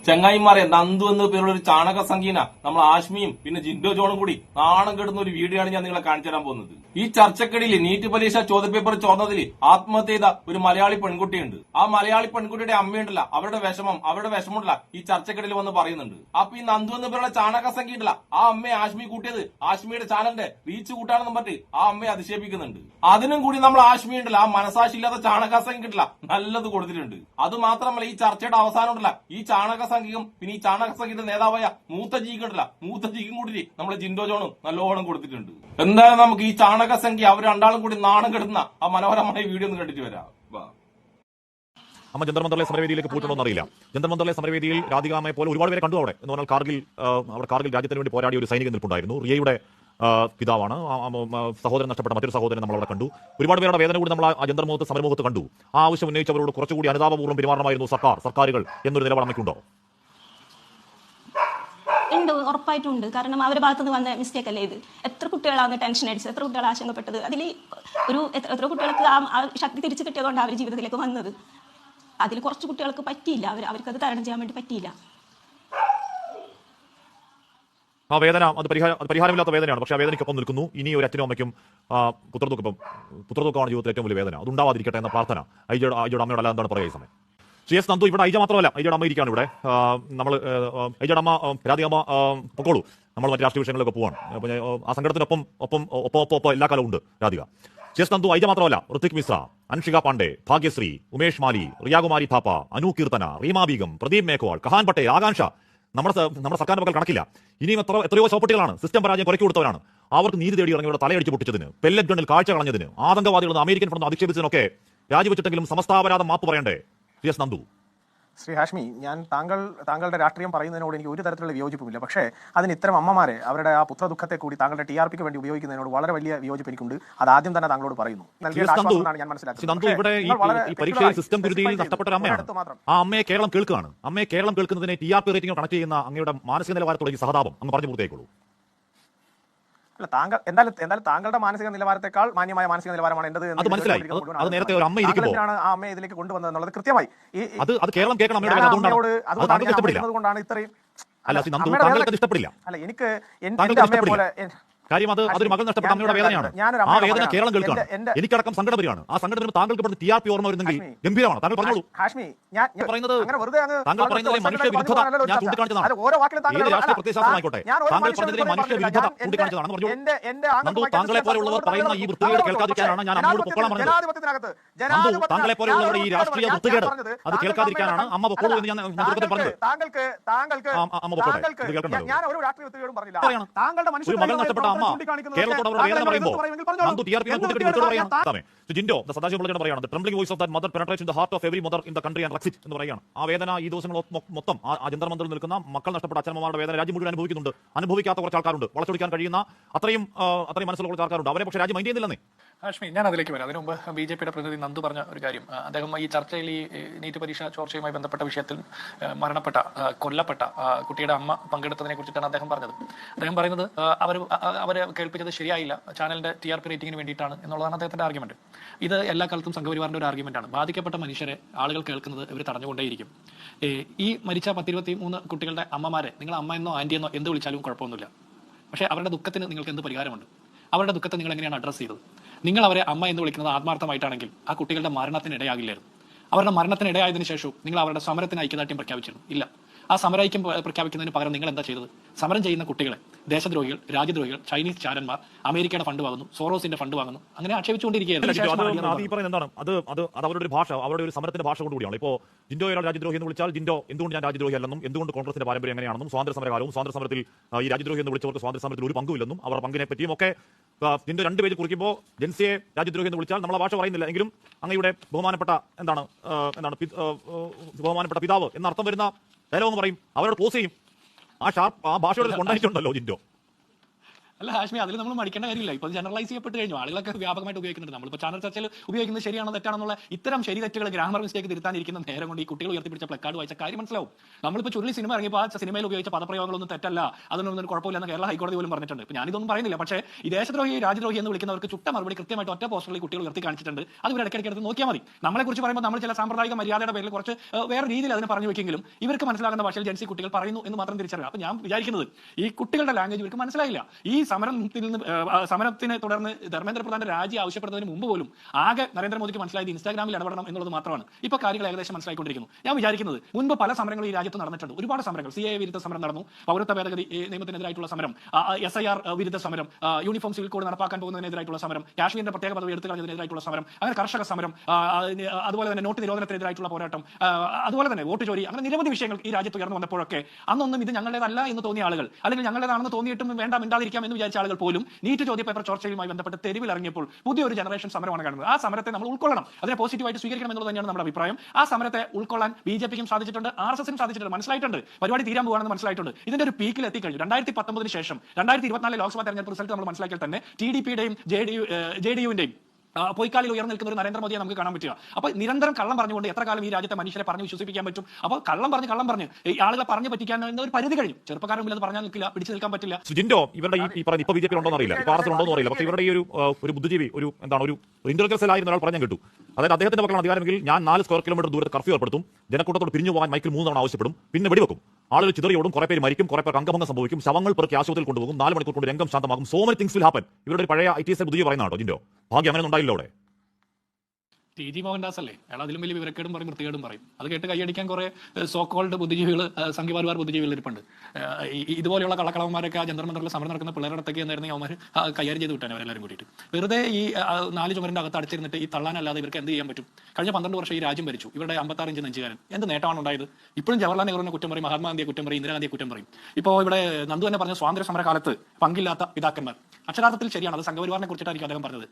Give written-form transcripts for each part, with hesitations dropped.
ചങ്ങായിമാരെ നന്ദു എന്ന പേരുള്ള ഒരു ചാണക സംഖ്യന നമ്മൾ ആഷ്മിയും പിന്നെ ജിൻഡോ ജോണും കൂടി നാണം കെടുന്ന ഒരു വീഡിയോ ആണ് ഞാൻ നിങ്ങളെ കാണിച്ചു തരാൻ പോകുന്നത്. ഈ ചർച്ചക്കടിയിൽ നീറ്റ് പരീക്ഷ ചോദ്യപേപ്പർ ചോർന്നതിൽ ആത്മഹത്യ ചെയ്ത ഒരു മലയാളി പെൺകുട്ടിയുണ്ട്. ആ മലയാളി പെൺകുട്ടിയുടെ അമ്മയുണ്ടല്ല, അവരുടെ വിഷമമുണ്ടല്ല ഈ ചർച്ചക്കടിയിൽ വന്ന് പറയുന്നുണ്ട്. അപ്പൊ ഈ നന്ദു എന്ന പേരുള്ള ചാണക സംഖ്യ ഉണ്ടല്ല, ആ അമ്മയെ ആഷ്മി കൂട്ടിയത് ആഷ്മിയുടെ ചാനലിന്റെ റീച്ച് കൂട്ടാണെന്നും പറഞ്ഞ് ആ അമ്മയെ അധിക്ഷേപിക്കുന്നുണ്ട്. അതിനും കൂടി നമ്മൾ ആഷ്മി ഉണ്ടല്ല, ആ മനസാക്ഷിയില്ലാത്ത ചാണക സംഖ്യ ഉണ്ടല്ല നല്ലത് കൊടുത്തിട്ടുണ്ട്. അത് മാത്രമല്ല ഈ ചർച്ചയുടെ അവസാനം ഉണ്ടല്ല, ഈ ചാണക സംഖ്യയും പിന്നെ ഈ ചാണക സംഖ്യയുടെ നേതാവായ മൂത്തജിക്കും കൂടി നമ്മളെ ജിൻഡോ ജോണും നല്ലോണം കൊടുത്തിട്ടുണ്ട്. എന്തായാലും നമുക്ക് ഈ ചാണക സംഖ്യ അവർ രണ്ടാളും കൂടി നാണം കെടുന്ന ആ മനോഹരമായ വീഡിയോ ഒന്ന് കണ്ടിട്ട് വരാം. അമ്മ ജന്തർ മന്ദറിലെ സമരവേദിയിലേക്ക് പോയിട്ടുണ്ടോ എന്നറിയില്ല. ജന്തർ മന്ദറിലെ സമരവേദിയിൽ രാധികാമയെ പോലെ ഒരുപാട് പേരെ കണ്ടു അവിടെ. എന്ന് പറഞ്ഞാൽ കാർഗിൽ രാജ്യത്തിന് വേണ്ടി പോരാടിയ ഒരു സൈനികൻ നിൽപ്പുണ്ടായിരുന്നു. റിയയുടെ പിതാവാണ്. സഹോദരൻ നഷ്ടപ്പെട്ട മറ്റൊരു സഹോദരൻ നമ്മൾ അവിടെ കണ്ടു. ഒരുപാട് പേരുടെ വേദന കൂടി നമ്മൾ ആ ജന്തർ മുഖത്ത് സമരമുഖത്ത് കണ്ടു. ആ ആവശ്യം ഉന്നയിച്ചവരോട് കുറച്ചുകൂടി അനുതാപപൂർവ്വം പെരുമാറണമായിരുന്നു സർക്കാരുകൾ എന്നൊരു നിലപാട് അമ്മയ്ക്കുണ്ടോ? ഉണ്ട്, ഉറപ്പായിട്ടുണ്ട്. കാരണം അവരുടെ ഭാഗത്തുനിന്ന് വന്ന മിസ്റ്റേക്ക് അല്ലേ ഇത്. എത്ര കുട്ടികളാണ് ടെൻഷൻ അടിച്ചത്, എത്ര കുട്ടികൾ ആശങ്കപ്പെട്ടത്. അതിൽ എത്ര കുട്ടികൾക്ക് ആ ശക്തി തിരിച്ചു കിട്ടിയതുകൊണ്ട് അവർ ജീവിതത്തിലേക്ക് വന്നത്. അതിൽ കുറച്ച് കുട്ടികൾക്ക് പറ്റിയില്ല, അവർക്കത് തരണം ചെയ്യാൻ വേണ്ടി പറ്റിയില്ല. ആ വേദന അത് പരിഹാരമില്ലാത്ത വേദനയാണ്. പക്ഷേ ആ വേദനയ്ക്കൊപ്പം നിൽക്കുന്നു. ഇനി ഒരു അച്ഛനും അമ്മയ്ക്കും പുത്രദുഃഖമാണ് ജീവിതത്തിൽ ഏറ്റവും വലിയ വേദന. അത് ഉണ്ടാവാതിരിക്കട്ടെ എന്ന പ്രാർത്ഥന ഐജയുടെ അമ്മയോട് അല്ല എന്താണ് പറയുക ഈ സമയം. CS നന്ദു ഇവിടെ ഐജ മാത്രമല്ല, ഐജയുടെ അമ്മ ഇരിക്കുകയാണ് ഇവിടെ. നമ്മൾ ഐജയുടെ അമ്മ രാധികമ്മ പൊക്കോളൂ, നമ്മൾ മറ്റ് രാഷ്ട്രീയ വിഷയങ്ങളിലൊക്കെ പോവാണ്. ആ സങ്കടത്തിനൊപ്പം ഒപ്പം എല്ലാ കാലവും ഉണ്ട് രാധിക. CS നന്ദു ഐജ മാത്രമല്ല, ഋത്വിക് മിശ്ര, അൻഷിക പാണ്ഡെ, ഭാഗ്യശ്രീ, ഉമേഷ് മാലി, റിയാകുമാരി താപ്പ, അനു കീർത്തന, റീമ ബീഗം, പ്രദീപ് മേഘ്വാൾ, കഹാൻ പട്ടേൽ, ആകാംക്ഷ. നമ്മുടെ സർക്കാരിന്റെ പക്കൽ കണക്കില്ല. ഇനിയും എത്രയോ ചോപ്പട്ടികളാണ് സിസ്റ്റം പരാജയം കുറയ്ക്ക് കൊടുത്തവരാണ്. അവർക്ക് നീതി തേടി ഇറങ്ങിയവരുടെ തലയടിച്ച് പൊട്ടിച്ചതിന്, പെല്ലറ്റ് ഗണ്ണിൽ കാഴ്ച കളഞ്ഞതിന്, ആതങ്കവാദികളെന്ന് അമേരിക്കൻ ഫ്രണ്ട് അധിക്ഷേപിച്ചതിനൊക്കെ രാജിവെച്ചിട്ടെങ്കിലും സമസ്താപരാധം മാപ്പ് പറയണ്ടേ CS നന്ദു? ശ്രീ ഹാഷ്മി, ഞാൻ താങ്കളുടെ രാഷ്ട്രീയം പറയുന്നതിനോട് എനിക്ക് ഒരു തരത്തിലുള്ള വിയോജിപ്പുമില്ല. പക്ഷേ അതിന് ഇത്തരം അമ്മമാരെ അവരുടെ ആ പുത്രദുഃഖത്തെ കൂടി താങ്കളുടെ TRPക്ക് വേണ്ടി ഉപയോഗിക്കുന്നതിനോട് വളരെ വലിയ വിയോജിപ്പ് എനിക്കുണ്ട്. അത് ആദ്യം തന്നെ താങ്കളോട് പറയുന്നു. ഞാൻ മനസ്സിലാക്കുന്നത് ഇവിടെ ഈ പരീക്ഷയിൽ സിസ്റ്റം ഗുരുതിയിൽ നഷ്ടപ്പെട്ട ഒരു അമ്മയാണ്. ആ അമ്മയെ കേരളം കേൾക്കുകയാണ്. അമ്മയെ കേരളം കേൾക്കുന്നതിനെ TRP റേറ്റിംഗ് കണക്ട് ചെയ്യുന്ന അങ്ങയുടെ മാനസിക നിലവാരത്തോടെ സഹതാപം അങ്ങ് പറഞ്ഞു പൂർത്തിയായിക്കോളൂ. അല്ല, എന്തായാലും താങ്കളുടെ മാനസിക നിലവാരത്തെക്കാൾ മാന്യമായ മാനസിക നിലവാരമാണ് എന്റേത്. അത് മനസ്സിലായി. അത് നേരത്തെ ഒരു അമ്മ ഇരിക്കുമ്പോൾ ആ അമ്മയെ ഇതിലേക്ക് കൊണ്ടുവന്നത് എന്നുള്ളത് കൃത്യമായി അത് കേരളം കേൾക്കണം. അതുകൊണ്ടാണ് ഇത്രയും ഇഷ്ടപ്പെടില്ല. അല്ല, എനിക്ക് അമ്മയെ പോലെ കാര്യം അതൊരു മകൾ നഷ്ടപ്പെട്ട അമ്മയുടെ വേദനയാണ്. ആ വേദന കേരളം കേൾക്കുകയാണ്. എനിക്കടക്കം സങ്കടം വരികയാണ്. ആ സങ്കടത്തിന് താങ്കൾക്ക് പെട്ടെന്ന് TRP ഓർമ്മ വരുന്നെങ്കിൽ ഗംഭീരമാണ്. താങ്കൾ പറഞ്ഞോളൂ. പറയുന്നത് താങ്കൾ പറയുന്നത് മനുഷ്യ വിരുദ്ധത ഞാൻ ചൂണ്ടിക്കാണിച്ചതാണ്. ഏത് രാഷ്ട്രീയ പ്രത്യയശാസ്ത്രമായിക്കോട്ടെ, താങ്കൾ പറഞ്ഞതിലെ മനുഷ്യ വിരുദ്ധത ചൂണ്ടിക്കാണിച്ചതാണ്. നന്ദു, താങ്കളെ പോലെയുള്ളവർ പറയുന്ന ഈ വൃത്തികേട് കേൾക്കാതിരിക്കാനാണ് ഞാൻ അമ്മയോട് പൊക്കോളാൻ പറഞ്ഞത്. നന്ദു, താങ്കളെ പോലെയുള്ളവരുടെ ഈ രാഷ്ട്രീയ വൃത്തികേട് അത് കേൾക്കാതിരിക്കാനാണ് അമ്മ പൊക്കോളൂ എന്ന് ഞാൻ പറഞ്ഞത്. അമ്മ പൊക്കോട്ടെ, ഇത് കേൾക്കണ്ടല്ലോ. ഒരു മകൾ നഷ്ടപ്പെട്ട അമ്മ കേരളത്തോട് അവരുടെ വേദന പറയുമ്പോൾ നന്ദു TRP പറയാണ്. ജിൻഡോ സദാശിവം പിള്ളയുടെ പറയാണ്, trembling voice of that mother penetrates in the heart of every mother in the country and റെക്സിറ്റ് എന്ന് പറയാണ്. ആ വേദന ഈ ദിവസങ്ങൾ മൊത്തം ആ ജന്തർ മന്ദറിൽ നിൽക്കുന്ന മക്കൾ നഷ്ടപ്പെട്ട അച്ഛനമ്മമാരുടെ വേദന രാജ്യം മുഴുവൻ അനുഭവിക്കുന്നുണ്ട്. അനുഭവിക്കാത്ത കുറച്ച് ആൾക്കാരുണ്ട്, വളച്ചൊടിക്കാൻ കഴിയുന്ന അത്രയും മനസ്സിലുള്ള കുറച്ച് ആൾക്കാരുണ്ട്. അവരെ പക്ഷേ രാജ്യം മൈൻഡ് ചെയ്യുന്നില്ലെന്നേ. ഹാഷ്മി, ഞാൻ അതിലേക്ക് വരാം. അതിനു മുമ്പ് BJPയുടെ പ്രതിനിധി നന്ദു പറഞ്ഞ ഒരു കാര്യം, അദ്ദേഹം ഈ ചർച്ചയിൽ ഈ നീറ്റ് പരീക്ഷ ചോർച്ചയുമായി ബന്ധപ്പെട്ട വിഷയത്തിൽ കൊല്ലപ്പെട്ട കുട്ടിയുടെ അമ്മ പങ്കെടുത്തതിനെ കുറിച്ചിട്ടാണ് അദ്ദേഹം പറഞ്ഞത്. അദ്ദേഹം പറയുന്നത് അവരെ കേൾപ്പിച്ചത് ശരിയായില്ല, ചാനലിന്റെ TRP റേറ്റിംഗിന് വേണ്ടിയിട്ടാണ് എന്നുള്ളതാണ് അദ്ദേഹത്തിന്റെ ആർഗ്യുമെന്റ്. ഇത് എല്ലാ കാലത്തും സംഘപരിവാറിന്റെ ഒരു ആർഗ്യുമെന്റാണ്. ബാധിക്കപ്പെട്ട മനുഷ്യരെ ആളുകൾ കേൾക്കുന്നത് ഇവർ തടഞ്ഞുകൊണ്ടേയിരിക്കും. ഈ മരിച്ച 10-23 കുട്ടികളുടെ അമ്മമാരെ നിങ്ങൾ അമ്മ എന്നോ ആന്റി എന്നോ എന്ത് വിളിച്ചാലും കുഴപ്പമൊന്നുമില്ല. പക്ഷേ അവരുടെ ദുഃഖത്തിന് നിങ്ങൾക്ക് എന്ത് പരിഹാരമുണ്ട്? അവരുടെ ദുഃഖത്തെ നിങ്ങൾ എങ്ങനെയാണ് അഡ്രസ് ചെയ്തത്? നിങ്ങൾ അവരെ അമ്മ എന്ന് വിളിക്കുന്നത് ആത്മാർത്ഥമായിട്ടാണെങ്കിൽ ആ കുട്ടികളുടെ മരണത്തിന് ഇടയാകില്ലായിരുന്നു. അവരുടെ മരണത്തിന് ഇടയായതിനു ശേഷവും നിങ്ങൾ അവരുടെ സമരത്തിന് ഐക്യദാർഢ്യം പ്രഖ്യാപിച്ചിരുന്നു? ഇല്ല. ആ സമരൈക്യം പ്രഖ്യാപിക്കുന്നതിന് പകരം നിങ്ങൾ എന്താ ചെയ്തത്? സമരം ചെയ്യുന്ന കുട്ടികളെ ദേശദ്രോഹികൾ, രാജ്യദ്രോഹികൾ, ചൈനീസ് ചാരന്മാർ, അമേരിക്കയുടെ ഫണ്ട് വാങ്ങുന്നു, സോറോസിന്റെ ഫണ്ട് വാങ്ങുന്നു, അങ്ങനെ ആക്ഷേപിച്ചുകൊണ്ടിരിക്കുകയാണ്. അവരുടെ ഒരു ഭാഷ, അവരുടെ ഒരു സമരത്തിന്റെ ഭാഷ കൂടിയാണ്. ഇപ്പോൾ ജിൻഡോ ഒരാൾ രാജ്യദ്രോഹി എന്ന് വിളിച്ചാൽ ജിൻഡോ എന്തുകൊണ്ട് ഞാൻ രാജ്യദ്രോഹി അല്ലെന്നും എന്തുകൊണ്ട് കോൺഗ്രസിന്റെ പാരമ്പര്യം എങ്ങനെയാണെന്നും സ്വാതന്ത്ര്യ സമരകാലവും സ്വാതന്ത്ര്യ സമരത്തിൽ ഈ രാജ്യദ്രോഹി എന്ന് വിളിച്ചവർക്ക് സ്വാതന്ത്ര്യ സമരത്തിൽ ഒരു പങ്കുമില്ലെന്നും അവർ പങ്കിനെ പറ്റിയും ഒക്കെ ജിൻഡോ 2 പേജ് കുറിക്കുമ്പോൾ ജൻസിയെ രാജ്യദ്രോഹി എന്ന് വിളിച്ചാൽ നമ്മളെ ഭാഷ പറയുന്നില്ല എങ്കിലും അങ്ങയുടെ ബഹുമാനപ്പെട്ട ബഹുമാനപ്പെട്ട പിതാവ് എന്നർത്ഥം വരുന്ന ഡയലോഗ് എന്ന് പറയും, അവരോട് പോസ് ചെയ്യും. ആ ഭാഷയോട് കൊണ്ടായിട്ടുണ്ടല്ലോ ജിൻഡോ. അല്ല ഹാഷ്മി, അതിൽ നമ്മൾ മടിക്കേണ്ട കാര്യമില്ല. ഇപ്പോൾ ജനറലൈസ് ചെയ്യപ്പെട്ട് കഴിഞ്ഞു, ആളുകളൊക്കെ വ്യാപകമായിട്ട് ഉപയോഗിക്കുന്നുണ്ട്. നമ്മളിപ്പോൾ ചാനൽ ചർച്ചയിൽ ഉപയോഗിക്കുന്നത് ശരിയാണോ തെറ്റാണെന്നുള്ള ഇത്തരം ശരി തെറ്റുകൾ ഗ്രാമർ മിസ്റ്റേക്ക് തിരുത്താനിരിക്കുന്ന നേരം കൊണ്ട് ഈ കുട്ടികൾ ഉയർത്തിപ്പിടിച്ച പ്ലക്കാർഡ് വായിച്ച കാര്യം മനസ്സിലാവും. നമ്മളിപ്പോൾ ചുരുളി സിനിമ ഇറങ്ങിയപ്പോൾ ആ സിനിമയിൽ ഉപയോഗിച്ച പദപ്രയോഗങ്ങളൊന്നും തെറ്റല്ല, അതൊന്നും കുഴപ്പമില്ലെന്ന് കേരള ഹൈക്കോടതി പോലും പറഞ്ഞിട്ടുണ്ട്. ഇപ്പോൾ ഞാനിതൊന്നും പറയുന്നില്ല, പക്ഷേ ഈ ദേശദ്രോഹി രാജ്യദ്രോഹി എന്ന് വിളിക്കുന്നവർക്ക് ചുട്ട മറുപടി കൃത്യമായിട്ട് ഒറ്റ പോസ്റ്ററിൽ കുട്ടികൾ ഉയർത്തി കാണിച്ചിട്ടുണ്ട്. അത് ഇവർ ഇടയ്ക്കിടയ്ക്ക് എടുത്ത് നോക്കിയാൽ മതി. നമ്മളെക്കുറിച്ച് പറയുമ്പോൾ നമ്മൾ ചില സാമ്പ്രദായിക മര്യാദയുടെ പേരിൽ കുറച്ച് വേറെ രീതിയിൽ അതിനെ പറഞ്ഞു വെക്കെങ്കിലും ഇവർക്ക് മനസ്സിലാകുന്ന ഭാഷയിൽ ജൻസി കുട്ടികൾ പറയുന്നു എന്ന് മാത്രം തിരിച്ചറിയാം. അപ്പോൾ ഞാൻ വിചാരിക്കുന്നത് ഈ കുട്ടികളുടെ ലാംഗ്വേജ് ഇവർക്ക് മനസ്സിലായില്ല. ഈ സമരത്തിനെ തുടർന്ന് ധർമ്മേന്ദ്ര പ്രധാന്റെ രാജി ആവശ്യപ്പെടുന്നതിന് മുമ്പ് പോലും ആകെ നരേന്ദ്രമോദിക്ക് മനസ്സിലായത് ഇൻസ്റ്റാഗ്രാമിൽ ഇടപെടണം എന്നുള്ളത് മാത്രമാണ്. ഇപ്പോൾ കാര്യങ്ങൾ ഏകദേശം മനസ്സിലായിക്കൊണ്ടിരിക്കുന്നു. ഞാൻ വിചാരിക്കുന്നത് മുൻപ് പല സമരങ്ങളും ഈ രാജ്യത്ത് നടന്നിട്ടുണ്ട്. ഒരുപാട് സമരങ്ങൾ, CAA വിരുദ്ധ സമരം നടന്നു, പൗരത്വ ഭേദഗതി നിയമത്തിനെതിരായിട്ടുള്ള സമരം, SIR വിരുദ്ധ സമരം, യൂണിഫോം സിവിൽ കോഡ് നടപ്പാക്കാൻ പോകുന്നതിനെതിരായിട്ടുള്ള സമരം, കാശ്മീരിന്റെ പ്രത്യേക പദവി എടുത്തു കളഞ്ഞതിനെതിരായിട്ടുള്ള സമരം, അങ്ങനെ കർഷക സമരം, അതുപോലെ തന്നെ നോട്ട് നിരോധനത്തിനെതിരായിട്ടുള്ള പോരാട്ടം, അതുപോലെ തന്നെ വോട്ട് ചോരി, അങ്ങനെ നിരവധി വിഷയങ്ങൾ ഈ രാജ്യത്ത് ഉയർന്നു വന്നപ്പോഴൊക്കെ അന്നൊന്നും ഇത് ഞങ്ങളുടേതല്ല എന്ന് തോന്നിയ ആളുകൾ, അല്ലെങ്കിൽ ഞങ്ങളുടേതാണെന്ന് തോന്നിയിട്ടും വേണ്ട മിണ്ടാതിരിക്കാം എന്ന് വിചാരിച്ച ആളുകൾ പോലും നീറ്റ് ചോദ്യപേപ്പർ ചോർച്ചയുമായി ബന്ധപ്പെട്ട് തെരുവിൽ ഇറങ്ങിയപ്പോൾ പുതിയൊരു ജനറേഷൻ സമരമാണ് കാണുന്നത്. ആ സമരത്തെ നമ്മൾ ഉൾക്കൊള്ളണം, അതിനെ പോസിറ്റീവായിട്ട് സ്വീകരിക്കണം എന്നുള്ളത് തന്നെയാണ് നമ്മുടെ അഭിപ്രായം. ആ സമരത്തെ ഉൾക്കൊള്ളാൻ BJPക്കും സാധിച്ചിട്ടുണ്ട്, RSSനും സാധിച്ചിട്ടുണ്ട്, മനസ്സിലായിട്ടുണ്ട്, പരിപാടി തീരാൻ പോകുകയാണെന്ന് മനസ്സിലായിട്ടുണ്ട്. ഇതിന്റെ ഒരു പീക്കിൽ എത്തിക്കഴിഞ്ഞു. 2019 ശേഷം 2024 ലോക്സഭാ തെരഞ്ഞെടുപ്പ് റിസൾട്ട് നമ്മൾ മനസ്സിലാക്കിയാൽ തന്നെ TDPയുടെയും JDUവിന്റെയും പൊയ്ക്കാലിൽ ഉയർന്നു നിൽക്കുന്ന ഒരു നരേന്ദ്രമോദിയെ നമുക്ക് കാണാൻ പറ്റുക. അപ്പോൾ നിരന്തരം കള്ളം പറഞ്ഞുകൊണ്ട് എത്ര കാലം ഈ രാജ്യത്തെ മനുഷ്യരെ പറഞ്ഞ് വിശ്വസിപ്പിക്കാൻ പറ്റും? അപ്പോൾ കള്ളം പറഞ്ഞ് ഈ ആളുകളെ പറഞ്ഞു പറ്റിക്കാൻ ഒരു പരിധി കഴിഞ്ഞു. ചെറുപ്പക്കാരുടെ മുന്നിൽ അത് പറഞ്ഞാൽ നിൽക്കില്ല, പിടിച്ചു നിൽക്കാൻ പറ്റില്ല. ജിൻഡോ, ഇവരുടെ ഈ പറയുന്ന ഇപ്പോൾ BJP ഉണ്ടോ എന്നറിയില്ല, ഇപ്പോൾ RSS ഉണ്ടോ എന്നറിയില്ല, പക്ഷേ ഇവരുടെ ഈ ഒരു ബുദ്ധിജീവി, ഒരു ഇന്റലിജൻസ് സെല്ലായിരുന്ന ഒരാൾ പറഞ്ഞാൽ കേട്ടു. അതായത് അദ്ദേഹത്തിന്റെ പക്കലാണ് അധികാരമെങ്കിൽ ഞാൻ 4 സ്ക്വയർ കിലോമീറ്റർ ദൂരത്ത് കർഫ്യൂ ഏർപ്പെടുത്തും, ജനക്കൂട്ടത്തോട് പിരിഞ്ഞു പോകാൻ മൈക്കിൽ 3 തവണ ആവശ്യപ്പെടും, പിന്നെ വെടിവെക്കും, ആളുകൾ ചിതറിയോടും, കുറെ പേര് മരിക്കും, കുറെ പേർക്ക് അംഗഭംഗം സംഭവിക്കും, ശവങ്ങൾ പെറുക്കി ആശുപത്രിയിൽ കൊണ്ടുപോകും, 4 മണിക്കൂർ കൊണ്ട് രംഗം ശാന്തമാകും, so many things will happen. ഇവരുടെ ഒരു പഴയ ITS ബുദ്ധിജീവി പറയുന്നതാണോ ജിൻഡോ? ഭാഗ്യം അങ്ങനെ ഉണ്ടായില്ലോ അവിടെ. TG മോഹൻദാസ് അല്ലേ, അയാൾ അതിലും വലിയ വിവരക്കേടും പറയും, വൃത്തികേടും പറയും. അത് കേട്ട് കൈയടിക്കാൻ കുറെ സോക്കോൾഡ് ബുദ്ധിജീവികൾ, സംഘപരിവാർ ബുദ്ധിജീവികൾ ഇരിപ്പുണ്ട്. ഇതുപോലെയുള്ള കള്ളക്കളവന്മാരൊക്കെ ജന്തർ മന്ദറിൽ സമരം നടക്കുന്ന പിള്ളേരുടെ എന്നായിരുന്നു അവന്മാർ കൈകാര്യം ചെയ്ത് വിട്ടാൻ അവരെല്ലാവരും കൂട്ടിയിട്ട്. വെറുതെ ഈ 4 ചുമരിന്റെ അകത്ത് അടച്ചിരുന്നിട്ട് ഈ തള്ളാനല്ലാതെ ഇവർക്ക് എന്ത് ചെയ്യാൻ പറ്റും? കഴിഞ്ഞ 12 വർഷം ഈ രാജ്യം ഭരിച്ചു, ഇവരുടെ 56 ഇഞ്ച് നെഞ്ചുകാരൻ എന്ത് നേട്ടമാണ് ഉണ്ടായത്? ഇപ്പോഴും ജവഹർലാൽ നെഹ്റുവിനെ കുറ്റം പറയും, മഹാത്മാഗാന്ധിയെ കുറ്റം പറയും, ഇന്ദിരാഗാന്ധിയെ കുറ്റം പറയും. ഇപ്പോൾ ഇവിടെ നന്ദു തന്നെ പറഞ്ഞ സ്വാതന്ത്ര്യ സമരകാലത്ത് പങ്കില്ലാത്ത പിതാക്കന്മാർ, അക്ഷരാർത്ഥത്തിൽ ശരിയാണ്. അത് സംഘപരിവാറിനെ കുറിച്ചിട്ടായിരിക്കും അദ്ദേഹം പറഞ്ഞത്.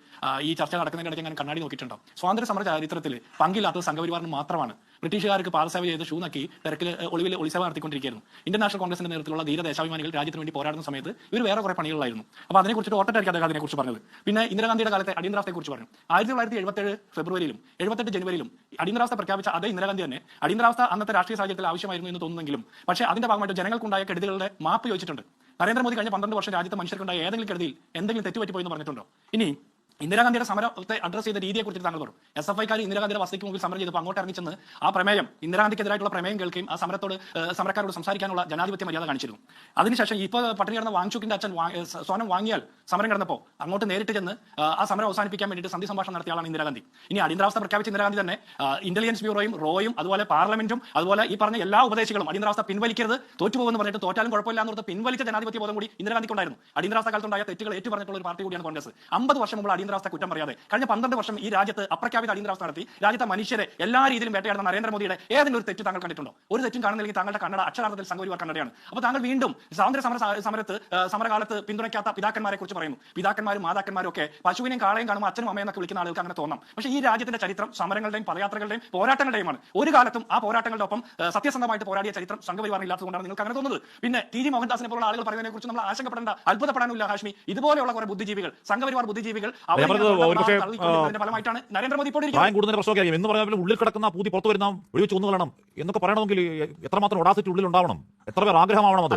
ഈ ചർച്ച നടക്കുന്നതിനിടയ്ക്ക് ഞാൻ കണ്ണാടി നോക്കിയിട്ടുണ്ടോ? സ്വാതന്ത്ര്യ സമര ചരിത്രത്തിൽ പങ്കില്ലാത്തത് സംഘപരിവാറിന് മാത്രമാണ്. ബ്രിട്ടീഷുകാർക്ക് പാദസേവ ചെയ്ത് ഷൂ നക്കി തിരക്കിൽ ഒളിസേവ നടത്തിക്കൊണ്ടിരിക്കുകയായിരുന്നു. ഇന്ത്യൻ നാഷണൽ കോൺഗ്രസിന്റെ നേതൃത്വത്തിലുള്ള ധീര ദേശാഭിമാനികൾ രാജ്യത്തിന് വേണ്ടി പോരാടുന്ന സമയത്ത് ഇവർ വേറെ കുറെ പണികളിലായിരുന്നു. അപ്പോൾ അതിനെക്കുറിച്ച് ഓട്ടത്തായിരിക്കും അദ്ദേഹം അതിനെക്കുറിച്ച് പറഞ്ഞത്. പിന്നെ ഇന്ദിരാഗാന്ധിയുടെ കാലത്തെ അടിയന്തരാവസ്ഥയെക്കുറിച്ച് പറഞ്ഞു. 1977 ഫെബ്രുവരിയിലും 78 ജനുവരിയിലും അടിയന്തരാവസ്ഥ പ്രഖ്യാപിച്ച അതേ ഇന്ദിരാഗാന്ധി തന്നെ അടിയന്തരാവസ്ഥ അന്നത്തെ രാഷ്ട്രീയ സാഹചര്യത്തിൽ ആവശ്യമായിരുന്നു എന്ന് തോന്നുന്നെങ്കിലും പക്ഷേ അതിന്റെ ഭാഗമായിട്ട് ജനങ്ങൾക്കുണ്ടായ കെടുതികളുടെ മാപ്പ് ചോദിച്ചിട്ടുണ്ട്. നരേന്ദ്രമോദി കഴിഞ്ഞ 12 വർഷം രാജ്യത്തെ മനുഷ്യർക്കുണ്ടായ ഏതെങ്കിലും കെടുതിയിൽ എന്തെങ്കിലും തെറ്റുപറ്റിപ്പോയി എന്ന് പറഞ്ഞിട്ടുണ്ടോ? ഇനി ഇന്ദിരാഗാന്ധിയുടെ സമരത്തെ അഡ്രസ് ചെയ്ത രീതിയെക്കുറിച്ച് താങ്കൾ പറഞ്ഞു. SFIക്കാർ ഇന്ദിരാഗാന്ധിയുടെ വസതിക്ക് മുമ്പിൽ സമരം ചെയ്തപ്പോൾ അങ്ങോട്ട് ഇറങ്ങിച്ചെന്ന് ആ പ്രമേയം, ഇന്ദിരാഗാന്ധിക്കെതിരായിട്ടുള്ള പ്രമേയം കേൾക്കുകയും ആ സമരക്കാരോട് സംസാരിക്കാനുള്ള ജനാധിപത്യ മര്യാദ കാണിച്ചിരുന്നു. അതിനുശേഷം ഇപ്പോൾ പട്ടിണി കിടന്ന വാങ്ചുക്കിന്റെ അച്ഛൻ സോനം വാങ്ങിയാൽ സമരം കിടന്നപ്പോൾ അങ്ങോട്ട് നേരിട്ട് ചെന്ന് ആ സമരം അവസാനിപ്പിക്കാൻ വേണ്ടിയിട്ട് സന്ധി സംഭാഷണം നടത്തിയ ആളാണ് ഇന്ദിരാഗാന്ധി. ഇനി അടിയന്തരാവസ്ഥ പ്രഖ്യാപിച്ച ഇന്ദിരാഗാന്ധി തന്നെ ഇന്റലിജൻസ് ബ്യൂറോയും റോയും അതുപോലെ പാർലമെന്റും അതുപോലെ ഈ പറഞ്ഞ എല്ലാ ഉപദേശികളും അടിയന്തരാവസ്ഥ പിൻവലിക്കരുത്, തോറ്റുപോകുമെന്ന് പറഞ്ഞിട്ട് തോറ്റാലും കുഴപ്പമില്ല എന്ന് പിൻവലിച്ച ജനാധിപത്യ ബോധം കൂടി ഇന്ദിരാഗാന്ധിക്കുണ്ടായിരുന്നു. അടിയന്തരാവസ്ഥ കാലത്തുണ്ടായ തെറ്റുകൾ ഏറ്റുപറഞ്ഞിട്ടുള്ള ഒരു പാർട്ടി കൂടിയാണ് കോൺഗ്രസ്. 50 വർഷം മുമ്പ് അടിയന്തരാവസ്ഥ കുറ്റം പറയാതെ കഴിഞ്ഞ 12 വർഷം ഈ രാജ്യത്ത് അപ്രഖ്യാപിത അടിയന്തരാവസ്ഥ നടത്തി രാജ്യത്തെ മനുഷ്യരെ എല്ലാ രീതിയിലും വേട്ടയാടുന്ന നരേന്ദ്രമോദിയുടെ ഏതെങ്കിലും ഒരു തെറ്റ് താങ്കൾ കണ്ടിട്ടുണ്ടോ? ഒരു തെറ്റും കാണുന്നില്ലെങ്കിൽ താങ്കളുടെ കണ്ണട അക്ഷരാർത്ഥത്തിൽ സംഘപരിവാർ കണ്ണടയാണ്. അപ്പോൾ താങ്കൾ വീണ്ടും സ്വാതന്ത്ര്യ സമരകാലത്ത് പിന്തുണയ്ക്കാത്ത പിതാക്കന്മാരെ കുറിച്ച് പറയുന്നു. പിതാക്കന്മാരും മാതാക്കന്മാരും ഒക്കെ പശുവിനെയും കാളയും കാണുമ്പോൾ അച്ഛനും അമ്മയും എന്നൊക്കെ വിളിക്കുന്ന ആളുകൾക്ക് അങ്ങനെ തോന്നാം. പക്ഷേ ഈ രാജ്യത്തിന്റെ ചരിത്രം സമരങ്ങളുടെയും പദയാത്രകളുടെയും പോരാട്ടങ്ങളുടെയുമാണ്. ഒരു കാലത്തും ആ പോരാട്ടങ്ങളുടെ ഒപ്പം സത്യസന്ധമായിട്ട് പോരാടിയ ചരിത്രം സംഘപരിവാറിന് ഇല്ലാത്തതുകൊണ്ടാണ് നിങ്ങൾക്ക് അങ്ങനെ തോന്നുന്നത്. പിന്നെ TG മോഹൻദാസിനെ പോലുള്ള ആളുകൾ പറയുന്നതിനെ കുറിച്ച് നമ്മൾ ആശങ്കപ്പെടേണ്ട, അത്ഭുതപ്പെടാനില്ല ഹാഷ്മി. ഇതുപോലെയുള്ള കുറെ ബുദ്ധിജീവികൾ, സംഘപരിവാർ ബുദ്ധിജീവികൾ ഫലമായിട്ടാണ് നരേന്ദ്രമോദി ഇപ്പോൾ കൂടുതൽ പ്രശ്നമൊക്കെ എന്ന് പറഞ്ഞാൽ ഉള്ളിൽ കിടക്കുന്ന പൂതി പുറത്തു വരുന്ന വെടിവെച്ച് കൊന്നുകളണം എന്നൊക്കെ പറയണമെങ്കിൽ എത്രമാത്രം ഒഡാസിറ്റി ഉള്ളിൽ ഉണ്ടാവണം, എത്ര പേർ ആഗ്രഹമാവണം അത്?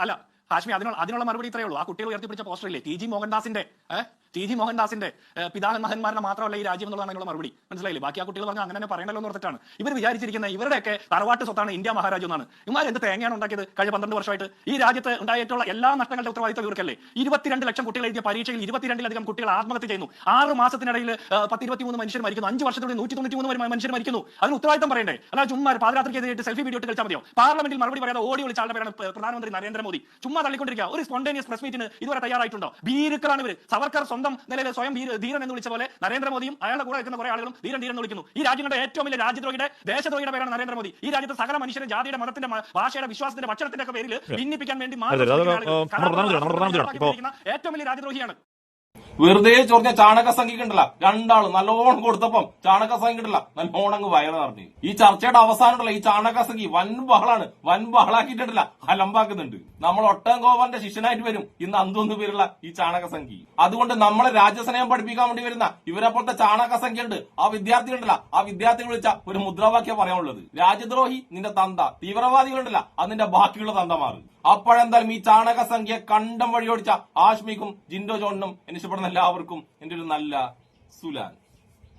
അല്ല ഹാഷ്മി, അതിനുള്ള മറുപടി ഇത്രയേ ഉള്ളൂ. ആ കുട്ടികൾ ഉയർത്തിപ്പിടിച്ച പോസ്റ്ററില്ലേ TG മോഹൻദാസിന്റെ പിതാമഹന്മാരുടെ മാത്രമല്ല ഈ രാജ്യം എന്നുള്ളതാണ് അതിനുള്ള മറുപടി. മനസ്സിലായില്ലേ? ബാക്കി ആ കുട്ടികൾ പറഞ്ഞാൽ അങ്ങനെ തന്നെ പറയണല്ലോ എന്ന് ഓർത്തിട്ടാണ് ഇവർ വിചാരിച്ചിരിക്കുന്ന ഇവരുടെയൊക്കെ തറവാട്ട് സ്വത്താണ് ഇന്ത്യ മഹാരാജ്യം എന്നാണ്. ഇവർ എന്ത് തേങ്ങയാണ് ഉണ്ടാക്കിയത് കഴിഞ്ഞ 12 വർഷമായിട്ട്? ഈ രാജ്യത്ത് ഉണ്ടായിട്ടുള്ള എല്ലാ നഷ്ടങ്ങളുടെ ഉത്തരവാദിത്വം ഇവർക്കല്ലേ? 22 ലക്ഷം കുട്ടികൾ എഴുതിയ പരീക്ഷയിൽ 22-ലധികം കുട്ടികൾ ആത്മഹത്യ ചെയ്യുന്നു. 6 മാസത്തിനിടയിൽ 10-23 മനുഷ്യർ മരിക്കുന്നു. 5 വർഷത്തിനുള്ളിൽ 193 മനുഷ്യർ മരിക്കുന്നു. അതിന് ഉത്തരവാദിത്തം പറയണ്ടേ? അല്ല ചുമ്മാ പാദയാത്രയ്ക്ക് എതിരായിട്ട് സെൽഫി വീഡിയോ കളിച്ചാൽ മതിയോ? പാർലമെന്റിൽ മറുപടി പറയാതെ ഓടി വിളിച്ച ആളുടെ പേരാണ് പ്രധാനമന്ത്രി നരേന്ദ്രമോദി. ചുമ്മാ തള്ളിക്കൊണ്ടിരിക്കുക. ഒരു സ്പോണ്ടേനിയസ് പ്രസ് മീറ്റിന് ഇതുവരെ തയ്യാറായിട്ടുണ്ടോ? ഭീരുക്കളാണ് ഇവർ. സവർക്കർ സ്വന്തം നിലയിൽ സ്വയം ധീരൻ എന്ന് വിളിച്ച പോലെ നരേന്ദ്രമോദിയും അയാളുടെ കൂടെ നിൽക്കുന്ന കുറെ ആളുകളും ധീരൻ എന്ന് വിളിക്കുന്നു. ഈ രാജ്യങ്ങളുടെ ഏറ്റവും വലിയ ദേശദ്രോഹിയുടെ പേരാണ് നരേന്ദ്രമോദി. ഈ രാജ്യത്തെ സകല മനുഷ്യരെ ജാതിയുടെ, മതത്തിന്റെ, ഭാഷയുടെ, വിശ്വാസത്തിന്റെ, ഭക്ഷണത്തിന്റെ ഒക്കെ പേരിൽ ഭിന്നിപ്പിക്കാൻ വേണ്ടി ഏറ്റവും വലിയ രാജ്യദ്രോഹിയാണ്. വെറുതെ ചൊറിഞ്ഞ ചാണക സംഖ്യ ഉണ്ടല്ല, രണ്ടാളും നല്ലോണം കൊടുത്തപ്പം ചാണക സംഖ്യ ഉണ്ടല്ല നല്ലോണം അങ്ങ് വയറ് നിറഞ്ഞു. ഈ ചർച്ചയുടെ അവസാനമുള്ള ഈ ചാണക സംഖ്യ വൻ ബഹളാണ്, വൻ ബഹളാക്കിയിട്ടുണ്ടല്ല അലമ്പാക്കുന്നുണ്ട്. നമ്മൾ ഒട്ടകം ഗോപാലിന്റെ ശിഷ്യനായിട്ട് വരും ഇന്ന് അന്തൊന്നു പേരുള്ള ഈ ചാണക സംഖ്യ. അതുകൊണ്ട് നമ്മളെ രാജ്യസ്നേഹം പഠിപ്പിക്കാൻ വേണ്ടി വരുന്ന ഇവരെപ്പോലത്തെ ചാണക സംഖ്യ ഉണ്ട്. ആ വിദ്യാർത്ഥികളുണ്ടല്ല, ആ വിദ്യാർത്ഥികൾ വിളിച്ച ഒരു മുദ്രാവാക്യം പറയാനുള്ളത്, രാജ്യദ്രോഹി നിന്റെ തന്ത, തീവ്രവാദികളുണ്ടല്ല അത് നിന്റെ ബാക്കിയുള്ള തന്തമാർ. അപ്പോഴെന്തായാലും ഈ ചാണക സംഖ്യ കണ്ടം വഴിയോടിച്ച ആഷ്മിക്കും ജിൻഡോ ജോണിനും എന്നെ ഇഷ്ടപ്പെടുന്ന എല്ലാവർക്കും എന്റെ ഒരു നല്ല സുലാൻ.